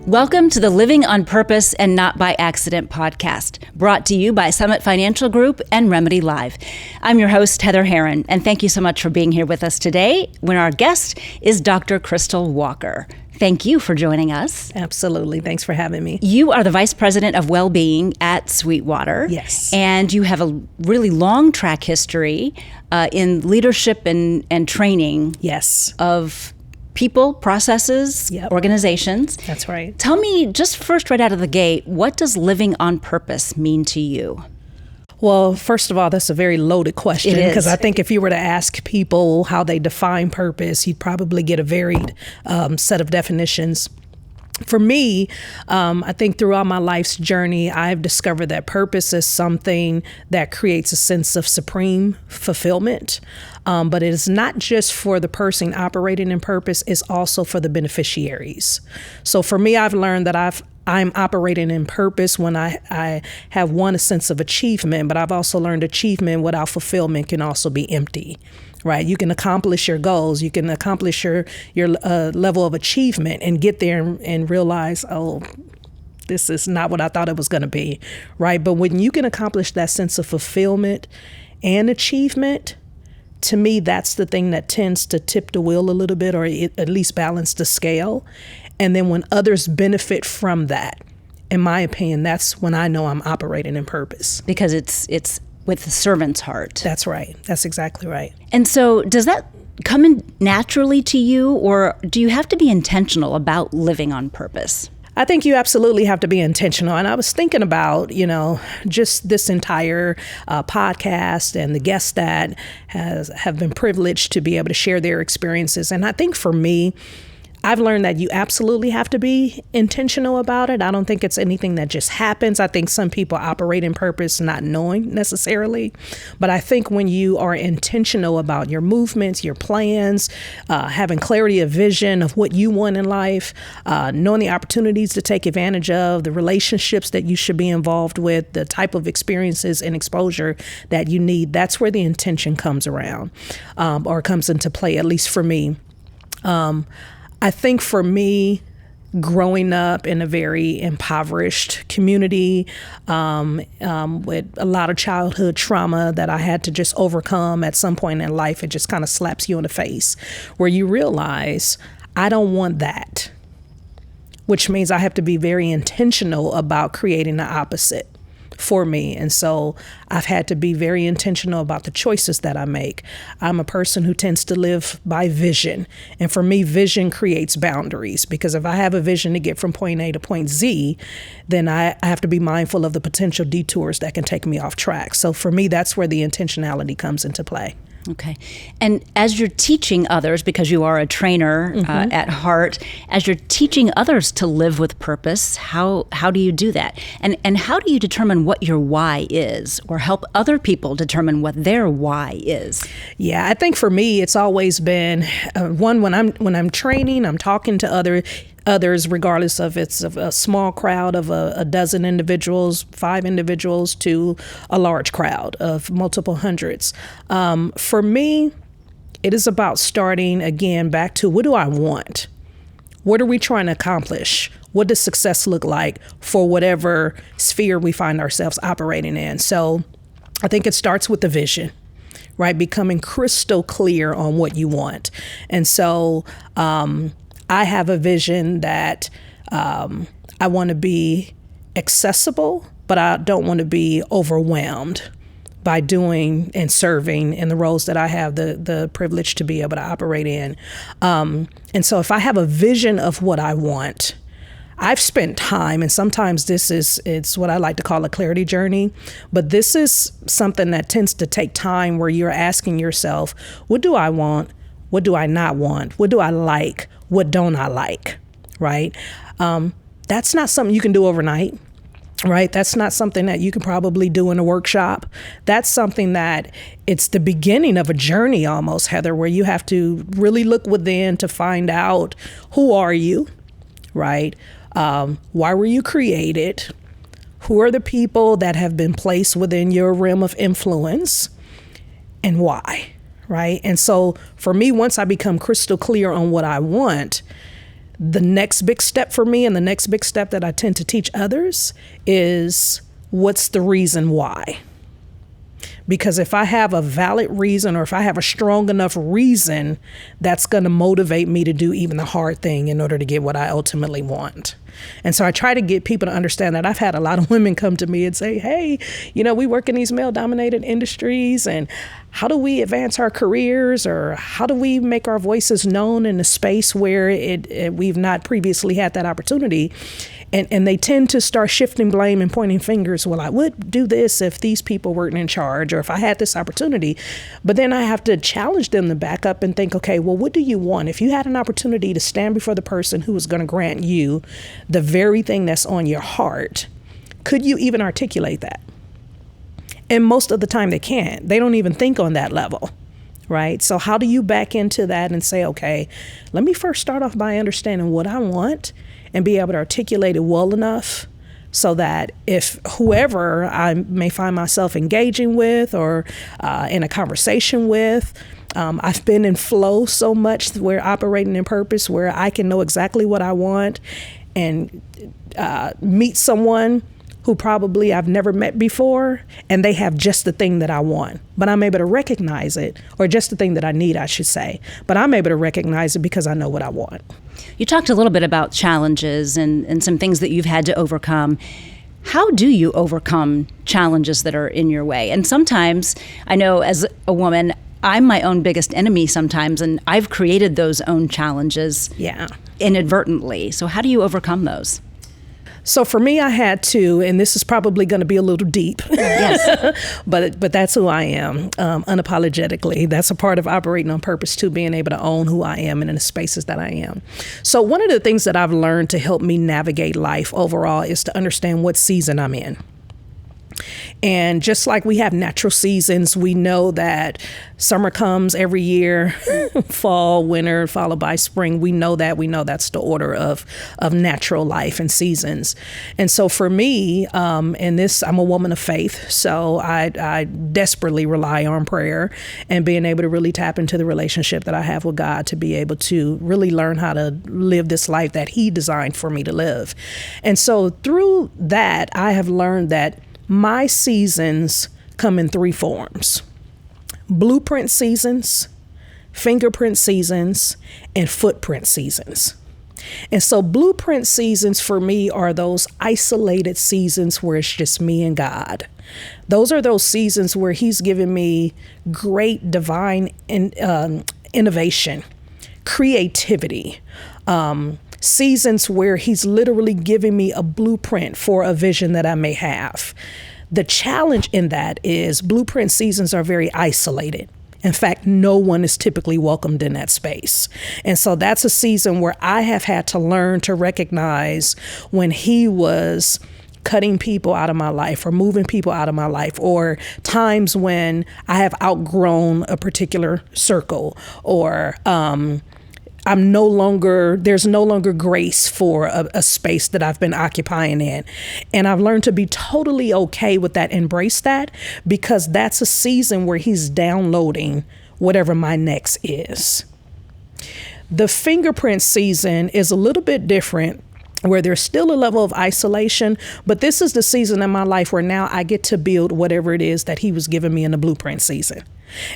Welcome to the Living on Purpose and Not by Accident podcast, brought to you by Summit Financial Group and remedylive. I'm your host, Heather Herron, and thank you so much for being here with us today when our guest is Dr. Kristal Walker. Thank you for joining us. Absolutely. Thanks for having me. You are the Vice President of Wellbeing at Sweetwater. Yes. And you have a really long track history in leadership and training. Yes. Of people, processes, organizations. That's right. Tell me, just first right out of the gate, what does living on purpose mean to you? Well, first of all, that's a very loaded question, because I think if you were to ask people how they define purpose, you'd probably get a varied set of definitions. For me, I think throughout my life's journey, I've discovered that purpose is something that creates a sense of supreme fulfillment. But it is not just for the person operating in purpose, it's also for the beneficiaries. So for me, I've learned that I'm operating in purpose when I have a sense of achievement, but I've also learned achievement without fulfillment can also be empty. Right? You can accomplish your goals, you can accomplish your level of achievement and get there and realize, oh, this is not what I thought it was going to be, right? But when you can accomplish that sense of fulfillment and achievement, to me, that's the thing that tends to tip the wheel a little bit, or at least balance the scale. And then when others benefit from that, in my opinion, that's when I know I'm operating in purpose. Because it's with the servant's heart. That's right. That's exactly right. And so does that come in naturally to you, or do you have to be intentional about living on purpose? I think you absolutely have to be intentional. And I was thinking about, just this entire podcast and the guests that have been privileged to be able to share their experiences. And I think for me, I've learned that you absolutely have to be intentional about it. I don't think it's anything that just happens. I think some people operate in purpose not knowing necessarily. But I think when you are intentional about your movements, your plans, having clarity of vision of what you want in life, knowing the opportunities to take advantage of, the relationships that you should be involved with, the type of experiences and exposure that you need, that's where the intention comes around or comes into play, at least for me. I think for me, growing up in a very impoverished community with a lot of childhood trauma that I had to just overcome at some point in life, it just kind of slaps you in the face where you realize, I don't want that, which means I have to be very intentional about creating the opposite for me. And so I've had to be very intentional about the choices that I make. I'm a person who tends to live by vision. And for me, vision creates boundaries, because if I have a vision to get from point A to point Z, then I have to be mindful of the potential detours that can take me off track. So for me, that's where the intentionality comes into play. Okay. And as you're teaching others, because you are a trainer at heart, as you're teaching others to live with purpose, how do you do that? And how do you determine what your why is, or help other people determine what their why is? Yeah, I think for me, it's always been when I'm training, I'm talking to others, regardless of it's a small crowd of a dozen individuals, 5 individuals, to a large crowd of multiple hundreds. For me, it is about starting again back to, what do I want? What are we trying to accomplish? What does success look like for whatever sphere we find ourselves operating in? So I think it starts with the vision, right? Becoming crystal clear on what you want. And so I have a vision that I want to be accessible, but I don't want to be overwhelmed by doing and serving in the roles that I have the privilege to be able to operate in. And so if I have a vision of what I want, I've spent time, and sometimes it's what I like to call a clarity journey, but this is something that tends to take time, where you're asking yourself, what do I want? What do I not want? What do I like? What don't I like? Right? That's not something you can do overnight. Right? That's not something that you can probably do in a workshop. That's something that it's the beginning of a journey almost, Heather, where you have to really look within to find out, who are you? Right? Why were you created? Who are the people that have been placed within your realm of influence? and why, right? And so for me, once I become crystal clear on what I want, the next big step for me, and the next big step that I tend to teach others, is what's the reason why? Because if I have a valid reason, or if I have a strong enough reason, that's going to motivate me to do even the hard thing in order to get what I ultimately want. And so I try to get people to understand that. I've had a lot of women come to me and say, hey, we work in these male-dominated industries, and how do we advance our careers, or how do we make our voices known in a space where we've not previously had that opportunity? And they tend to start shifting blame and pointing fingers. Well, I would do this if these people weren't in charge, or if I had this opportunity. But then I have to challenge them to back up and think, okay, well, what do you want? If you had an opportunity to stand before the person who is going to grant you the very thing that's on your heart, could you even articulate that? And most of the time they can't. They don't even think on that level, right? So how do you back into that and say, okay, let me first start off by understanding what I want, and be able to articulate it well enough so that if whoever I may find myself engaging with, or in a conversation with, I've been in flow so much where operating in purpose, where I can know exactly what I want, and meet someone who probably I've never met before, and they have just the thing that I want, but I'm able to recognize it, or just the thing that I need, I should say, but I'm able to recognize it because I know what I want. You talked a little bit about challenges and some things that you've had to overcome. How do you overcome challenges that are in your way? And sometimes, I know as a woman, I'm my own biggest enemy sometimes, and I've created those own challenges inadvertently. So how do you overcome those? So for me, I had to, and this is probably going to be a little deep, yes, but that's who I am, unapologetically. That's a part of operating on purpose too, being able to own who I am and in the spaces that I am. So one of the things that I've learned to help me navigate life overall is to understand what season I'm in. And just like we have natural seasons, we know that summer comes every year, fall, winter, followed by spring. We know that's the order of natural life and seasons. And so for me, and this, I'm a woman of faith, so I desperately rely on prayer and being able to really tap into the relationship that I have with God to be able to really learn how to live this life that He designed for me to live. And so through that, I have learned that my seasons come in three forms: blueprint seasons, fingerprint seasons, and footprint seasons. And so blueprint seasons for me are those isolated seasons where it's just me and God. Those are those seasons where He's given me great divine innovation, creativity, seasons where He's literally giving me a blueprint for a vision that I may have. The challenge in that is blueprint seasons are very isolated. In fact, no one is typically welcomed in that space. And so that's a season where I have had to learn to recognize when He was cutting people out of my life or moving people out of my life, or times when I have outgrown a particular circle, or there's no longer grace for a space that I've been occupying in. And I've learned to be totally okay with that, embrace that, because that's a season where He's downloading whatever my next is. The fingerprint season is a little bit different, where there's still a level of isolation, but this is the season in my life where now I get to build whatever it is that He was giving me in the blueprint season.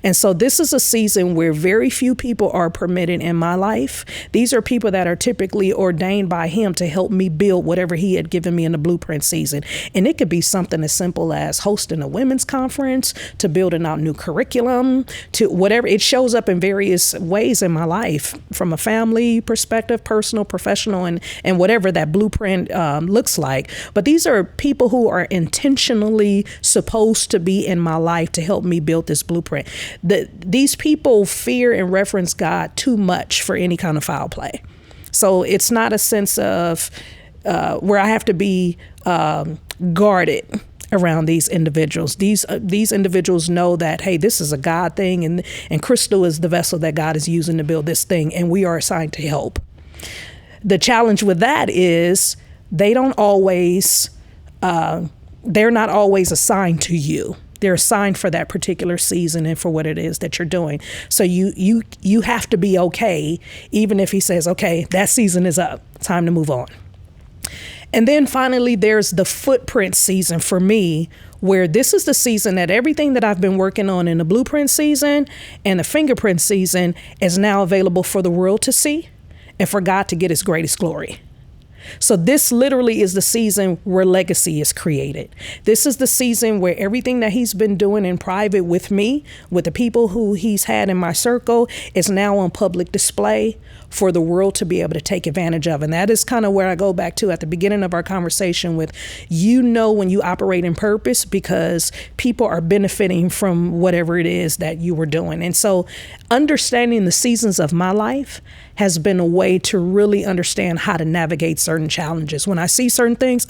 And so this is a season where very few people are permitted in my life. These are people that are typically ordained by Him to help me build whatever He had given me in the blueprint season. And it could be something as simple as hosting a women's conference, to building out new curriculum, to whatever. It shows up in various ways in my life, from a family perspective, personal, professional, and whatever that blueprint looks like. But these are people who are intentionally supposed to be in my life to help me build this blueprint. These people fear and reverence God too much for any kind of foul play. So it's not a sense of where I have to be guarded around these individuals. These individuals know that, hey, this is a God thing, and Kristal is the vessel that God is using to build this thing, and we are assigned to help. The challenge with that is they're not always assigned to you. They're assigned for that particular season and for what it is that you're doing. So you have to be okay, even if he says, okay, that season is up, time to move on. And then finally, there's the footprint season for me, where this is the season that everything that I've been working on in the blueprint season and the fingerprint season is now available for the world to see and for God to get his greatest glory. So this literally is the season where legacy is created. This is the season where everything that he's been doing in private with me, with the people who he's had in my circle, is now on public display for the world to be able to take advantage of. And that is kind of where I go back to at the beginning of our conversation with, when you operate in purpose because people are benefiting from whatever it is that you were doing. And so understanding the seasons of my life has been a way to really understand how to navigate certain challenges. When I see certain things,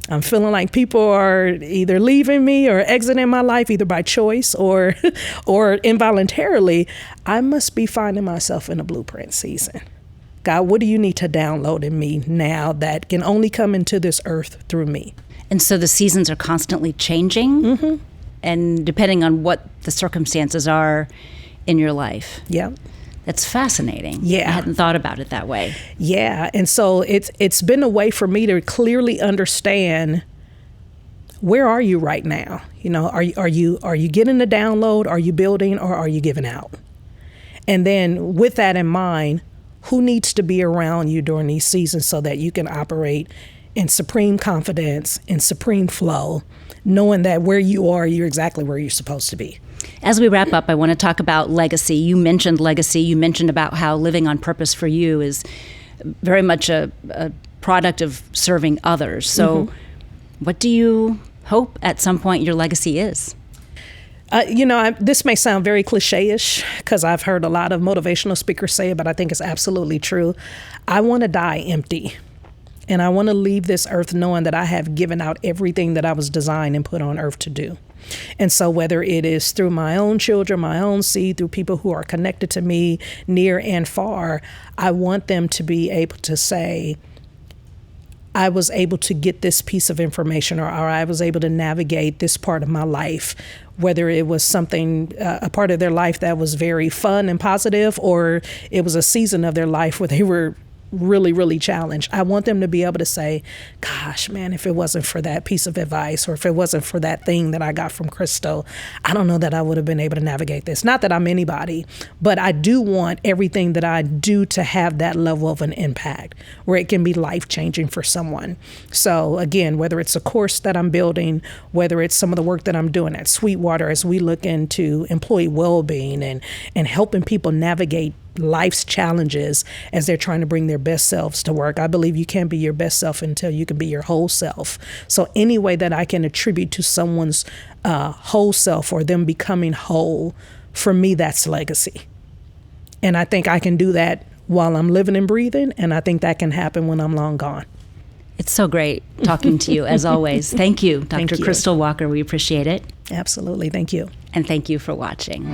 I'm feeling like people are either leaving me or exiting my life, either by choice or involuntarily, I must be finding myself in a blueprint season. God, what do you need to download in me now that can only come into this earth through me? And so the seasons are constantly changing, Mm-hmm. and depending on what the circumstances are in your life. Yeah. That's fascinating. Yeah. I hadn't thought about it that way. Yeah. And so it's been a way for me to clearly understand, where are you right now? Are you getting the download? Are you building, or are you giving out? And then with that in mind, who needs to be around you during these seasons so that you can operate in supreme confidence, in supreme flow, knowing that where you are, you're exactly where you're supposed to be. As we wrap up, I want to talk about legacy. You mentioned legacy. You mentioned about how living on purpose for you is very much a product of serving others. So what do you hope at some point your legacy is? This may sound very cliche-ish because I've heard a lot of motivational speakers say it, but I think it's absolutely true. I want to die empty. And I want to leave this earth knowing that I have given out everything that I was designed and put on earth to do. And so whether it is through my own children, my own seed, through people who are connected to me near and far, I want them to be able to say, I was able to get this piece of information, or I was able to navigate this part of my life, whether it was something, a part of their life that was very fun and positive, or it was a season of their life where they were really, really challenged. I want them to be able to say, gosh, man, if it wasn't for that piece of advice, or if it wasn't for that thing that I got from Kristal, I don't know that I would have been able to navigate this. Not that I'm anybody, but I do want everything that I do to have that level of an impact where it can be life-changing for someone. So again, whether it's a course that I'm building, whether it's some of the work that I'm doing at Sweetwater as we look into employee well-being and helping people navigate life's challenges as they're trying to bring their best selves to work. I believe you can't be your best self until you can be your whole self. So any way that I can attribute to someone's whole self or them becoming whole, for me, that's legacy. And I think I can do that while I'm living and breathing. And I think that can happen when I'm long gone. It's so great talking to you, as always. Thank you, Dr. Thank you. Kristal Walker. We appreciate it. Absolutely. Thank you. And thank you for watching.